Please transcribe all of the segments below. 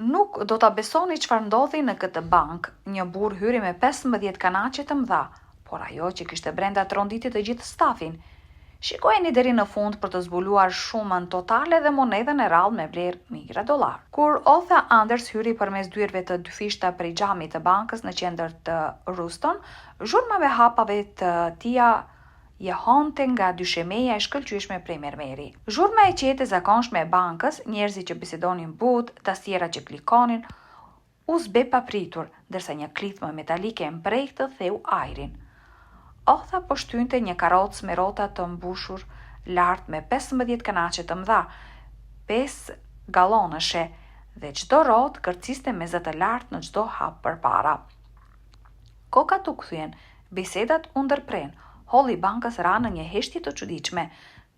Nuk do ta besoni çfarë ndodhi në këtë bank. Një burr hyri me 15 kanaçe të mëdha, por ajo që kishte brenda tronditi të gjithë stafin. Shikojeni deri në fund për të zbuluar shumën totale dhe monedhën e rrallë me vlerë mijëra dollar. Kur Otha Anders hyri përmes dyerve të dyfishta prej xhamit të bankës në qendër të Ruston, zhurma me hapave të tia jehonte nga dyshemeja e shkëlqyeshme prej mermeri. Zhurma e qetë e zakonshme e bankës, njerëzit që bisedonin butë, tastiera që klikonin, u zbe papritur, ndërsa një klithmë metalike e mprehtë theu ajrin. Otha po shtynte një karrocë me rrota të mbushur lart me 15 kanaçe të mëdha, 5 gallonëshe, dhe çdo rrotë kërciste me zë të lartë në çdo hap përpara. Kokat u kthyen, bisedat u ndërpren, holli i bankës ra në një heshtje të çuditshme.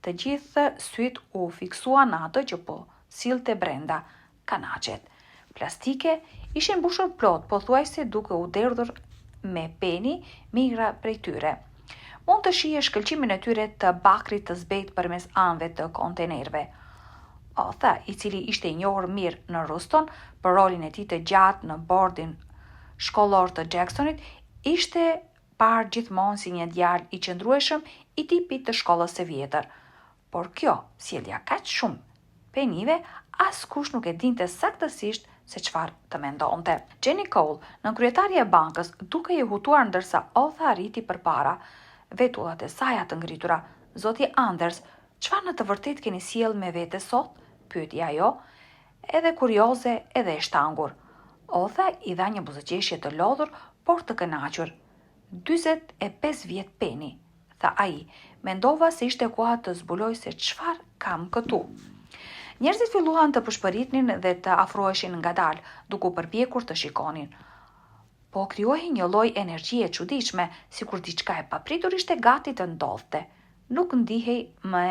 Të gjithë syt u fiksuan në atë që po sillte brenda, kanaçet. Plastike ishin mbushur plot, pothuajse duke u derdhur me peni mijëra prej tyre. Mund të shihej shkëlqimin e tyre të bakrit të zbeht përmes anëve të kontejnerëve. Otha, i cili ishte i njohur mirë në Ruston për rolin e tij të gjatë në bordin shkollor të Jacksonit, ishte parë gjithmonë si një djalë i qëndrueshëm i tipit të shkollës së vjetër. Por kjo, sjellja kaq shumë penive, askush nuk e dinte saktësisht se çfarë të mendonte. Jenny Cole, nënkryetaria e bankës, duke i hutuar ndërsa Otha arriti përpara, vetullat e saj të ngritura. Zoti Anders, çfarë në të vërtetë keni sjell me vete sot? Pyeti ajo, edhe kurioze edhe e shtangur. Otha i dha një buzëqeshje të lodhur, por të kënaqur. 45 vjet peni, tha ai. Mendova se ishte koha të zbuloj se çfarë kam këtu. Njerëzit filluan të përshpëritnin dhe të afroheshin ngadalë, duke u përpjekur të shikonin. Po krijohej një lloj energjie e çuditshme, sikur diçka e papritur ishte gati të ndodhte. Nuk ndihej më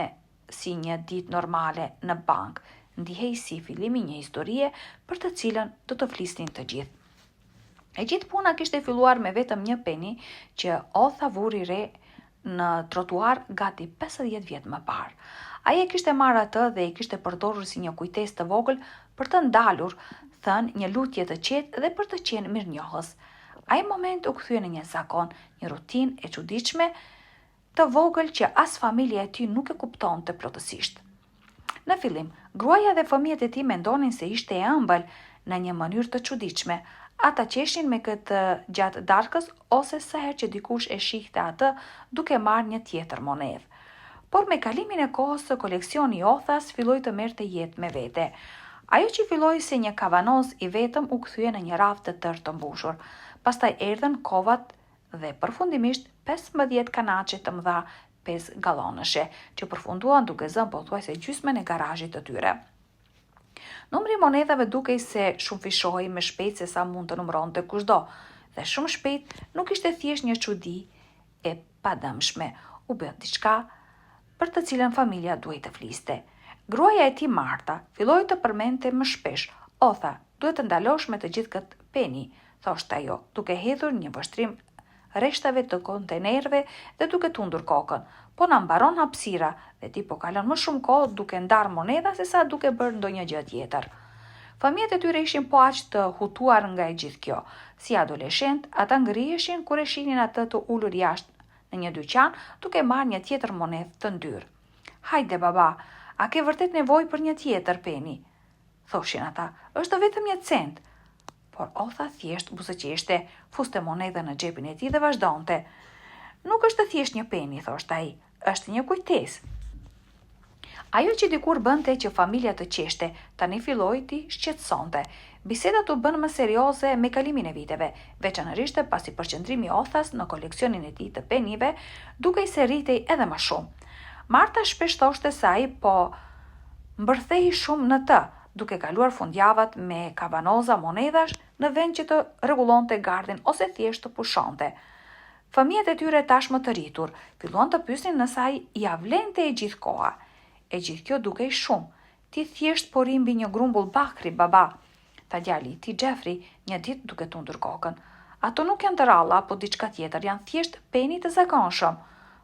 si një ditë normale në bank, ndihej si fillimi një historie për të cilën do të flisnin të gjithë. E gjithë puna kishte filluar me vetëm një peni që Otha vuri re në trotuar gati 50 vjet më parë. Ai e kishte marrë atë dhe i kishte përdorur si një kujtesë të vogël për të ndalur, thënë një lutje të qetë dhe për të qenë mirënjohës. Ai moment u kthye në një zakon, një rutinë e çuditshme të vogël që as familja e tij nuk e kuptonte plotësisht. Në fillim, gruaja dhe fëmijët e tij mendonin se ishte e ëmbël në një mënyrë të çuditshme. Ata qeshin me këtë gjatë darkës ose sa herë që dikush e shihte atë duke marrë një tjetër monedhë. Por me kalimin e kohës, koleksioni i Othas filloi të merrte jetë me vete. Ajo që filloi si një kavanoz i vetëm u kthye në një radhë të tërë të mbushur. Pastaj erdhën kovat dhe përfundimisht 15 kanaçe të mëdha 5 gallonëshe, që përfunduan duke zënë pothuajse gjysmën e garazhit të tyre. Numri i monedhave dukej se shumë fishohej më shpejt se sa mund të numëronte kushdo, dhe shumë shpejt nuk ishte thjesht një çudi e padëmshme, u bë diçka për të cilën familja duhej të fliste. Gruaja e tij Marta filloi të përmendte më shpesh: "Otha, duhet të ndalosh me të gjithë këtë peni", thoshte ajo, duke hedhur një vështrim rreshtave të kontejnerëve dhe duke tundur kokën. "Po na mbaron hapësira dhe ti po kalon më shumë kohë duke ndarë monedha se sa duke bërë ndonjë gjë tjetër." Fëmijët e tyre ishin po aq të hutuar nga e gjithë kjo. Si adoleshent, ata ngriheshin kur e shihnin atë të ulur jashtë në një dyqan duke marrë një tjetër monedhë të ndyrë. "Hajde baba, a ke vërtet nevojë për një tjetër peni?" thoshin ata. "Është vetëm një cent." Por Otha thjesht buzëqeshte, fuste monedhën në xhepin e tij dhe vazhdonte. "Nuk është thjesht një peni", thoshte ai, "është një kujtesë." Ajo që dikur bënte që familja të qeshte, tani filloi t'i shqetësonte. Bisedat u bën më serioze me kalimin e viteve, veçanërisht pasi përqendrimi i Othas në koleksionin e tij të penive dukej se rritej edhe më shumë. Marta shpesh thoshte se ai po mbërthej shumë në të, duke kaluar fundjavat me kavanoza monedhash në vend që të rregullonte gardhin ose thjesht të pushonte. Fëmijët e tyre tashmë të rritur filluan të pyesin nëse ai ja vlente e gjithë koha. "E gjithë kjo dukej shumë. Ti thjesht po ri mbi një grumbull bakri, baba", tha djali i tij Jeffrey një ditë duke tundur kokën. "Ato nuk janë të ralla apo diçka tjetër, janë thjesht peni të zakonshëm."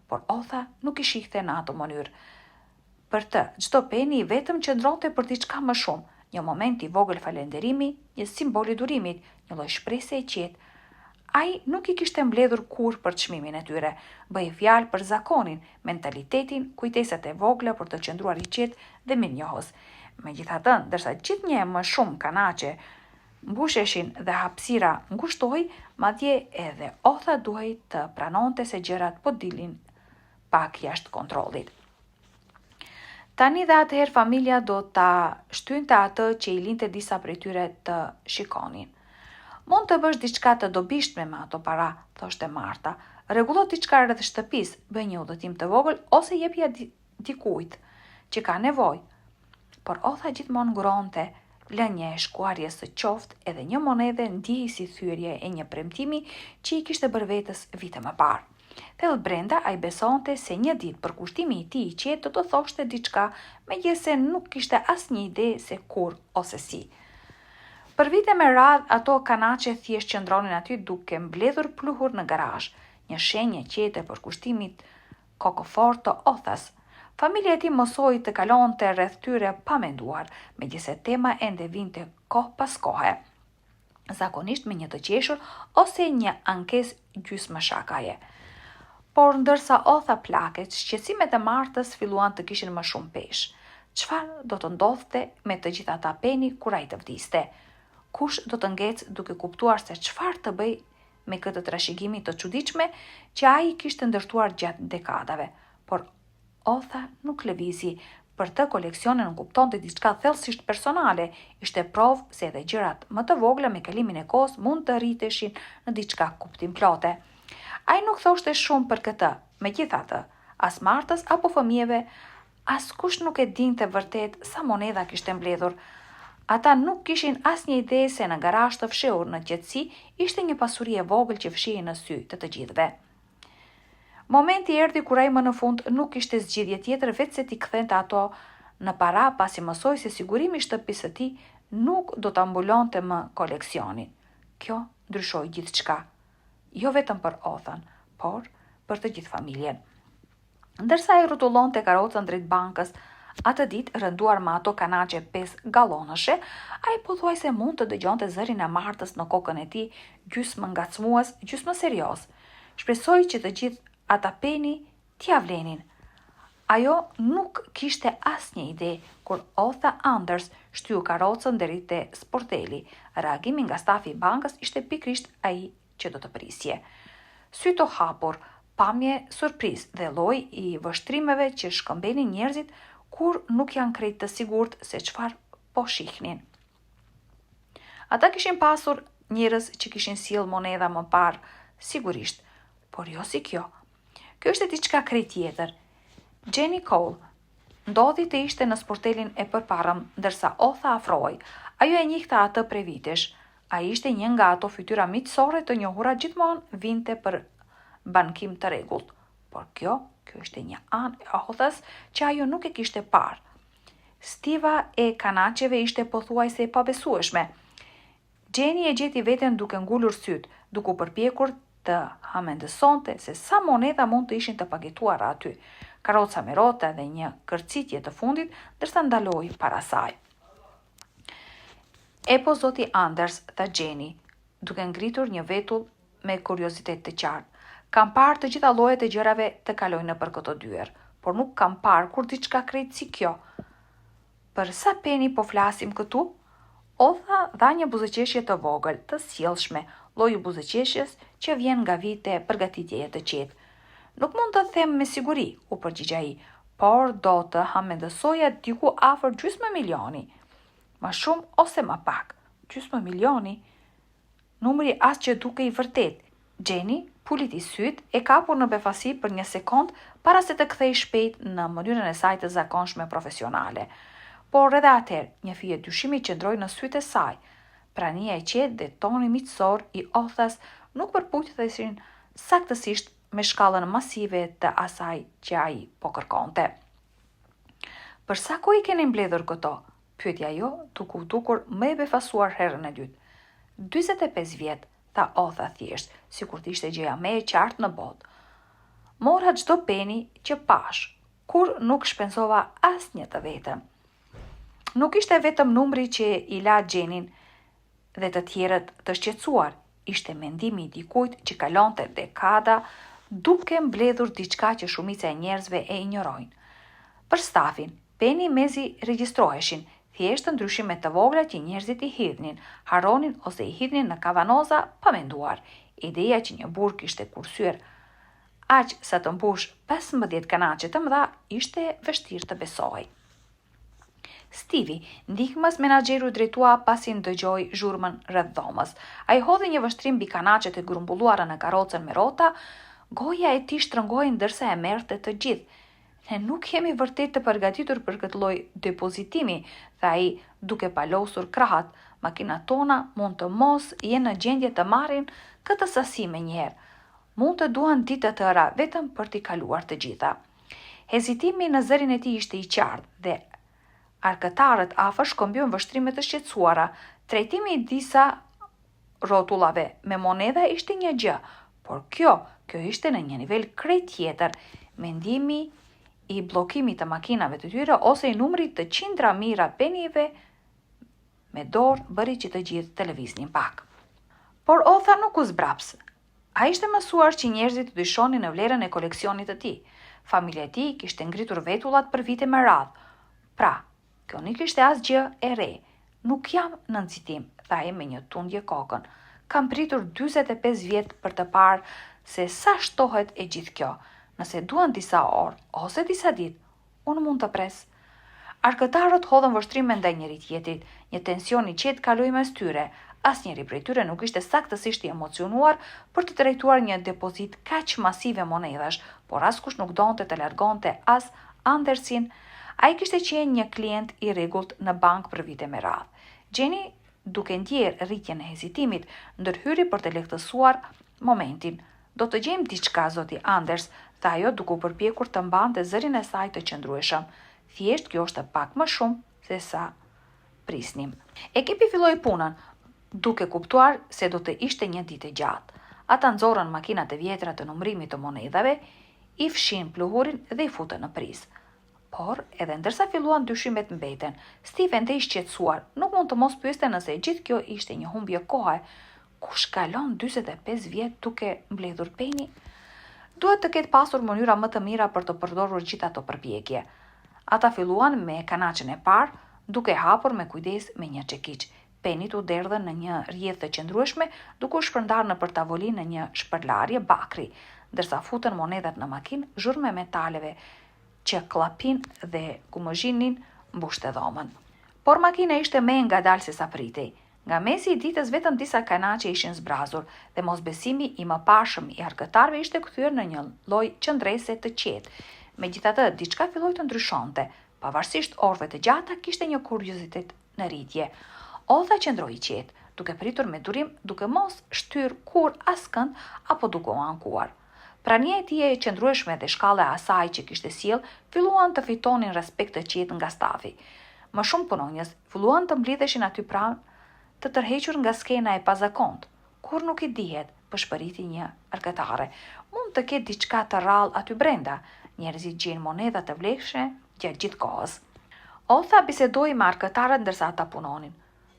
Por Otha nuk i shihte në atë mënyrë. Për të, çdo peni i vetëm qëndronte për diçka më shumë, Një moment i vogël falenderimi, një simbol i durimit, një lloj shpresë e qetë. Ai nuk i kishte mbledhur kur për çmimin e tyre, bëi fjalë për zakonin, mentalitetin, kujtesat e vogla për të qëndruar i qetë dhe mirënjohës. Megjithatë, ndërsa gjithnjë më shumë kanaçe mbusheshin dhe hapësira ngushtoi, madje edhe Otha duhej të pranonte se gjërat po dilin pak jashtë kontrollit. Tani dhe atëherë familja do ta shtynte atë që i linte disa prej tyre të shikonin. Mund të bësh diçka të dobishme me ato para, thoshte Marta. Rregullo diçka rreth shtëpisë, bëj një udhëtim të vogël ose jepja dikujt që ka nevojë. Por Otha gjithmonë nguronte, lënje e shkuarjes së qoftë edhe një monedhe ndihej si thyrje e një premtimi që i kishte bërë vetës vite më parë. Thellë brenda ai besonte se një ditë përkushtimi i tij i qetë do të thoshte diçka, megjithëse nuk kishte asnjë ide se kur ose si. Për vite me radhë, ato kanaçe thjesht qëndronin aty duke mbledhur pluhur në garazh, një shenjë e qetë e përkushtimit kokofort të Othas. Familja e tij mosoi të kalonte rreth tyre pa menduar, megjithëse tema ende vinte kohë pas kohe. Zakonisht me një të qeshur ose një ankesë gjysmëshakaje. Por ndërsa Otha plaket, shqetësimet e Martës filluan të kishin më shumë peshë. Çfarë do të ndodhte me të gjitha ata peni kur ai të vdiste? Kush do të ngecë duke kuptuar se çfarë të bëj me këtë trashëgimi të çuditshme që ai kishte ndërtuar gjatë dekadave. Por Otha nuk lëvizi. Për të koleksionin nuk kuptonte diçka thellësisht personale, ishte provë se edhe gjërat më të vogla me kalimin e kohës mund të rriteshin në diçka kuptimplote. Ai nuk thoshte shumë për këtë, megjithatë, as Martës apo fëmijëve, askush nuk e dinte vërtet sa monedha kishte mbledhur. Ata nuk kishin asnjë ide se në garazh të fshehur në qetësi ishte një pasuri e vogël që fshihej në sy të gjithëve. Momenti erdhi kur ai më në fund nuk kishte zgjidhje tjetër veç se t'i kthente ato në para pasi mësoi se sigurimi i shtëpisë së tij nuk do ta mbulonte më koleksionin. Kjo ndryshoi gjithçka, jo vetëm për Othan, por për të gjithë familjen. Ndërsa ai rrotullonte karrocën drejt bankës, atë ditë rënduar me ato kanaçe 5 gallonëshe, ai pothuajse mund të dëgjonte zërin e Martës në kokën e tij, gjysmë ngacmues, gjysmë serioz. Shpresoi që të gjithë ata peni t'ia vlenin. Ajo nuk kishte asnjë ide kur Otha Anders shtyu karrocën deri te sporteli. Reagimi nga stafi i bankës ishte pikërisht ai që do të prisje. Sy të hapur, pamje surprizë dhe lloj i vështrimeve që shkëmbenin njerëzit kur nuk janë krejt të sigurt se çfarë po shihnin. Ata kishin pasur njerëz që kishin sjell monedha më parë, sigurisht, por jo si kjo. Kjo ishte diçka krejt tjetër. Jenny Cole ndodhi të ishte në sportelin e përparëm, ndërsa Otha afrohej. Ajo e njihte atë prej vitesh. Ai ishte një nga ato fytyra miqësore të njohura gjithmonë vinte për bankim të rregullt. Por kjo ishte një anë e Othas që ajo nuk e kishte parë. Stiva e kanaçeve ishte pothuajse e pabesueshme. Jenny e gjeti veten duke ngulur syt, duke u përpjekur të hamendësonte se sa monedha mund të ishin të pagetuara aty. Karroca me rrota dhe një kërcitje të fundit, ndërsa ndaloi para saj. E po zoti Anders, tha Jenny, duke ngritur një vetull me kuriozitet të qartë. Kam parë të gjitha llojet e gjërave të kalojnë nëpër këto dyer, por nuk kam parë kur diçka krejt si kjo. Për sa peni po flasim këtu? Otha dha një buzëqeshje të vogël, të sjellshme, lloji buzëqeshjes që vjen nga vite përgatitjeje të qetë. Nuk mund të them me siguri, u përgjigj ai, por do të hamendësoja diku afër gjysmë milioni. Më shumë ose më pak. Gjysmë milioni? Numri as që duke i vërtet. Jenny puliti syt, e kapur në befasi për një sekond para se të kthej shpejt në mënyrën e saj të zakonshme profesionale. Por edhe atëherë, një fije dyshimi qëndroi në sytë e saj. Prania e qetë dhe toni miqësor i Othas nuk përputheshin saktësisht me shkallën masive të asaj që ai po kërkonte. Për sa kohë i keni mbledhur këto? Pyeti ajo, duke u dukur më e befasuar herën e dytë. 45 vjet, tha Otha thjesht, sikur të ishte gjëja më e qartë në botë. Mora çdo peni që pash, kur nuk shpenzova asnjë të vetëm. Nuk ishte vetëm numri që i la Gjenin dhe të tjerët të shqetësuar, ishte mendimi i dikujt që kalonte dekada duke mbledhur diçka që shumica e njerëzve e injorojnë. Për stafin, Penny mezi regjistroheshin, thjesht ndryshime të vogla që njerëzit i hidhnin, haronin ose i hidhnin në kavanoza pa menduar. Ideja që një burg kishte kursyer aq sa të mbush 15 kanaçe të mëdha ishte vështirë të besohej. Stevie, ndihmës menaxheru drejtua pasi ndëgjoi zhurmën rreth dhomës. Ai hodhi një vështrim mbi kanaçet e grumbulluara në karrocën me rrota, goja e tij shtrëngoi ndërsa e merrte të gjithë. Ne nuk jemi vërtet të përgatitur për këtë lloj depozitimi, tha ai duke palosur krahat. Makinat tona mund të mos jenë në gjendje të marrin këtë sasi menjëherë. Mund të duan ditë të tëra vetëm për t'i kaluar të gjitha. Hezitimi në zërin e tij ishte i qartë dhe arkëtarët afër shkëmbyen vështrime të shqetësuara. Trajtimi i disa rrotullave me monedha ishte një gjë, por kjo ishte në një nivel krejt tjetër. Mendimi i bllokimit të makinave të tyre ose i numrit të qindra mijëra penive me dorë bëri që të gjithë të lëviznin pak. Por Otha nuk u zbraps. Ai ishte mësuar që njerëzit të dyshonin në vlerën e koleksionit të tij. Familja e tij kishte ngritur vetullat për vite me radhë. Pra, kjo nuk ishte asgjë e re. Nuk jam në nxitim, tha ai me një tundje kokën. Kam pritur 45 vjet për të parë se sa shtohet e gjithë kjo. Nëse duan disa orë ose disa ditë, unë mund të pres. Arkëtarët hodhën vështrime ndaj njëri tjetrit, një tension i qetë kaloi mes tyre. Asnjëri prej tyre nuk ishte saktësisht i emocionuar për të drejtuar një depozit kaq masive monedhash, por askush nuk donte të largonte as Andersin. Ai kishte qenë një klient i rregullt në bank për vite me radhë. Jenny, duke ndjer rritjen e hezitimit, ndërhyri për të lehtësuar momentin. Do të gjejmë diçka, zoti Anders, tha ajo duke u përpjekur të mbante zërin e saj të qëndrueshëm. Thjesht kjo është pak më shumë se sa prisnim. Ekipi filloi punën, duke kuptuar se do të ishte një ditë e gjatë. Ata nxorën makinat e vjetra të numrimit të monedhave, i fshin pluhurin dhe i futën në prizë. Por, edhe ndërsa filluan dyshimet mbeten, Steve ende i shqetësuar, nuk mund të mos pyeste nëse gjithë kjo ishte një humbje kohe. Kush kalon 45 vjet duke mbledhur Penny? Duhet të ketë pasur mënyra më të mira për të përdorur gjithë ato përpjekje. Ata filluan me kanaçen e parë, duke hapur me kujdes me një çekiç. Penny u derdhën në një rrjedhë të qëndrueshme, duke u shpërndarë nëpër tavolinë në një shpërlarje bakri, ndërsa futën monedhat në makinë, zhurmë metaleve që klapin dhe kumëzhinin mbushte dhomën. Por makina ishte më e ngadalë se sa pritej. Nga mesi i ditës vetëm disa kanaçe ishin zbrazur dhe mosbesimi i mëparshëm i arkëtarëve ishte kthyer në një lloj qëndrese të qetë. Megjithatë, diçka filloi të ndryshonte. Pavarësisht orëve të gjata, kishte një kuriozitet në rritje. Otha qëndroi i qetë, duke pritur me durim, duke mos shtyr kur askënd apo duke u ankuar. Prania e tij e qëndrueshme dhe shkalla e asaj që kishte sjell filluan të fitonin respekt të qetë nga stafi. Më shumë punonjës filluan të mblidheshin aty pranë, të tërhequr nga skena e pazakont. Kur nuk i dihet, pëshpëriti një arkëtare. Mund të ketë diçka të rrallë aty brenda. Njerëzit gjejnë monedha të vlefshme gjatë gjithë kohës. Otha bisedoi me arkëtarët ndërsa ata punonin.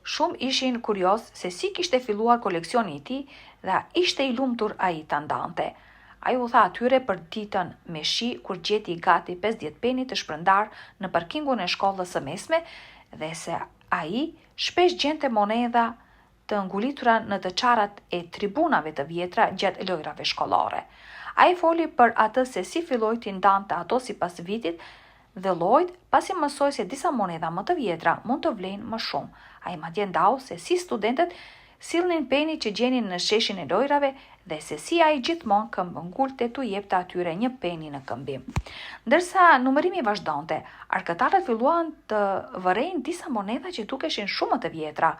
Shumë ishin kurioz se si kishte filluar koleksioni i tij dhe ishte i lumtur ai ta ndante. Ai u tha atyre për ditën me shi kur gjeti gati 50 peni të shpërndar në parkingun e shkollës së mesme dhe se ai shpesh gjente monedha të ngulitura në të çarrat e tribunave të vjetra gjatë lojrave shkollore. Ai foli për atë se si filloi të ndante ato sipas vitit dhe llojit, pasi mësoi se disa monedha më të vjetra mund të vlejnë më shumë. Ai madje ndau se si studentët sillnin peni që gjenin në sheshin e lojrave dhe se si ai gjithmonë këmbëngulte t'u jepte atyre një peni në këmbim. Ndërsa numërimi vazhdonte, arkëtarët filluan të vërejnë disa monedha që dukeshin shumë të vjetra,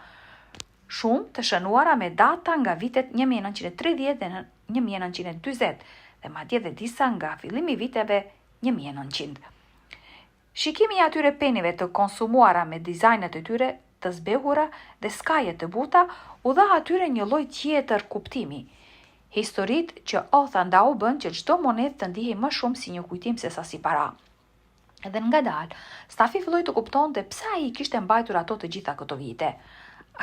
shumë të shënuara me data nga vitet 1930 dhe 1940 dhe madje dhe disa nga fillimi i viteve 1900. Shikimi i atyre penive të konsumuara me dizajnet e tyre të zbehura dhe skajet të buta u dha atyre një lloj tjetër kuptimi. Historitë që Otha ndau bën që çdo monedhë të ndihej më shumë si një kujtim se sa si para. Edhe ngadalë, stafi filloi të kuptonte pse ai kishte mbajtur ato të gjitha këto vite.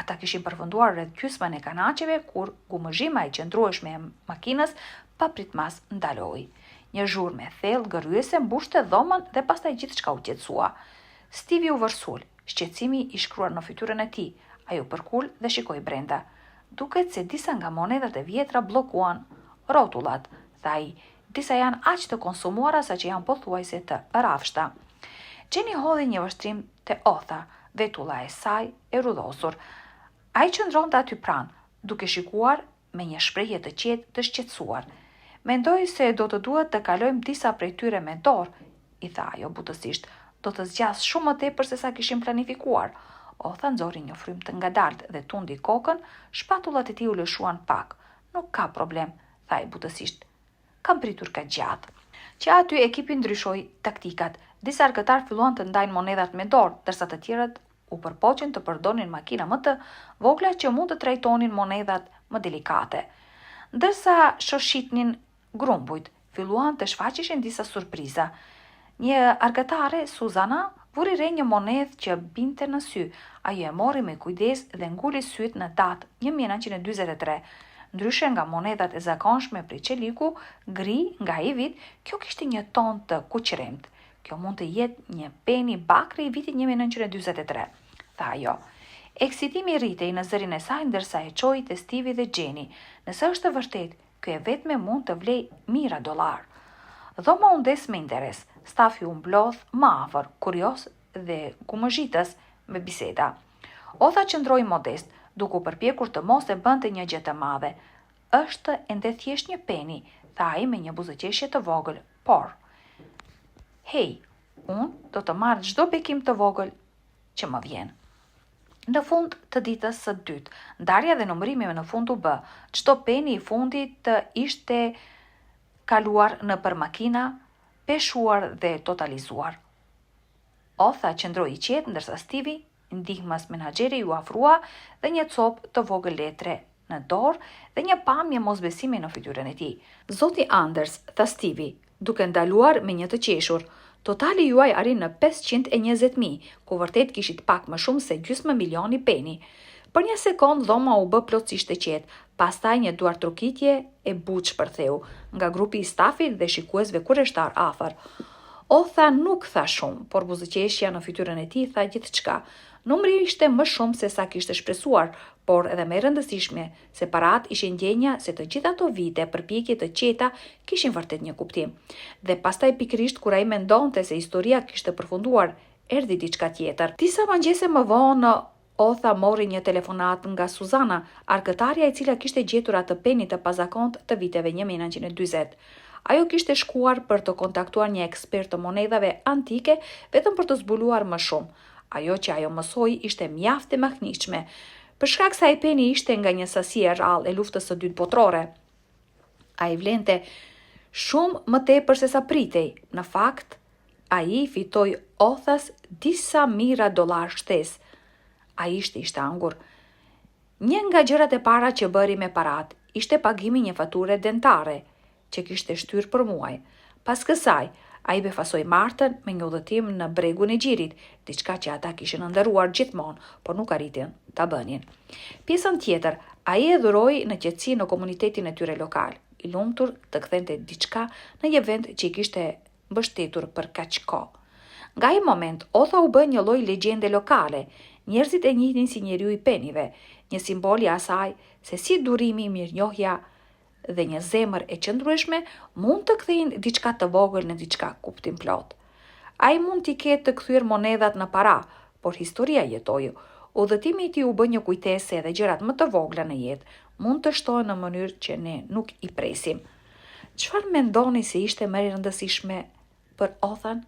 Ata kishin përfunduar rreth gjysmën e kanaqeve kur gumëzhima e qëndrueshme e makinës papritmas ndaloi. Një zhurmë e thellë gërryese mbushte dhomën dhe pastaj gjithçka u qetësua. Stevie u vërsul, shqetësimi i shkruar në fytyrën e tij. Ai u përkul dhe shikoi brenda. Duket se disa nga monedat e vjetra bllokuan rrotullat, tha ai. Disa janë aq të konsumuara sa që janë pothuajse të rafshta. Jenny hodhi një vështrim te otha, vetulla e saj e rudhosur. Ai qëndronte aty pranë, duke shikuar me një shprehje të qetë të shqetësuar. Mendoj se do të duhet të kalojmë disa prej tyre me dorë, i tha ajo butësisht. Do të zgjas shumë më tepër se sa kishim planifikuar. Otha nxori një frym të ngadalt dhe tundi kokën, shpatullat e tij u lëshuan pak. Nuk ka problem, tha ai butësisht. Kam pritur ka gjatë. Që aty ekipi ndryshoi taktikat. Disa arkëtar filluan të ndajnë monedhat me dorë, ndërsa të tjerët u përpoqën të përdorin makina më të vogla që mund të trajtonin monedhat më delikate. Ndërsa shoshitnin grumbujt, filluan të shfaqeshin disa surpriza. Një arkëtare, Suzana, vuri re një monedhë që binte në sy. Ajo e mori me kujdes dhe nguli syt në datë 1943. Ndryshe nga monedhat e zakonshme prej qeliku, gri nga ai vit, kjo kishte një ton të kuqremt. Kjo mund të jetë një peni bakri i vitit 1943, tha ajo. Eksitimi rritej në zërin e saj ndërsa e çoi te Stevie dhe Jenny. Nëse është e vërtet, kjo e vetme mund të vlej mijëra dollar. Dhoma u ndes me interes. Stafi u mblodh më afër, kurioz dhe gumëzhitës me biseda. Otha qëndroi modest, duke u përpjekur të mos e bënte një gjë të madhe. Është ende thjesht një peni, tha ai me një buzëqeshje të vogël, por hej, unë do të marr çdo bekim të vogël që më vjen. Në fund të ditës së dytë, ndarja dhe numërimi në fund u bë. Çdo peni i fundit ishte kaluar në për makina, peshuar dhe totalizuar. Otha qëndroi i qetë ndërsa Stevie, ndihmas menaxheri, ju afrua dhe një copë të vogël letre në dorë dhe një pamje mosbesimi në fytyrën e tij. Zoti Anders, tha Stevie, duke ndaluar me një të qeshur. Totali juaj arrin në 520.000, ku vërtet kishit pak më shumë se gjysmë milioni peni. Për një sekond dhoma u bë plotësisht e qetë, pastaj një duartrokitje e butë shpërtheu nga grupi i stafit dhe shikuesve kurreshtar afër. Otha nuk tha shumë, por buzëqeshja në fytyrën e tij tha gjithçka. Numri ishte më shumë se sa kishte shpresuar, por edhe më e rëndësishme, se parat ishin ndjenja se të gjitha ato vite përpjekje të qeta kishin vërtet një kuptim. Dhe pastaj pikërisht kur ai mendonte se historia kishte përfunduar, erdhi diçka tjetër. Disa mëngjese më vonë, Otha mori një telefonat nga Suzana, arkëtarja e cila kishte gjetur atë peni të pazakont të viteve 1940. Ajo kishte shkuar për të kontaktuar një ekspert të monedhave antike vetëm për të zbuluar më shumë. Ajo që ajo mësoi ishte mjaft e mahniqshme, për shkak se ai peni ishte nga një sasi e rrallë e luftës së dytë botërore. Ai vlente shumë më tepër se sa pritej. Në fakt, ai fitoi Othas disa mijëra dollar shtesë. Ai ishte i shtangur. Një nga gjërat e para që bëri me parat ishte pagimi një fature dentare që kishte shtyr për muaj. Pas kësaj, ai befasoi martën me një udhëtim në bregun e Gjirit, diçka që ata kishin ëndërruar gjithmonë, por nuk arritin ta bënin. Pjesën tjetër, ai e dhuroi në qetësi në komunitetin e tyre lokal, i lumtur të kthente diçka në një vend që i kishte mbështetur për kaq kohë. Nga ai moment, Otha u bë një lloj legjende lokale. Njerëzit e njihnin si njeriu i penive, një simbol i asaj se si durimi, mirënjohja dhe një zemër e qëndrueshme mund të kthejnë diçka të vogël në diçka kuptim plot. Ai mund t'i ketë të kthyer monedhat në para, por historia jetoi. Udhëtimi i tij u bë një kujtesë se edhe gjërat më të vogla në jetë mund të shtohen në mënyrë që ne nuk i presim. Çfarë mendoni se ishte më e rëndësishme për Othan?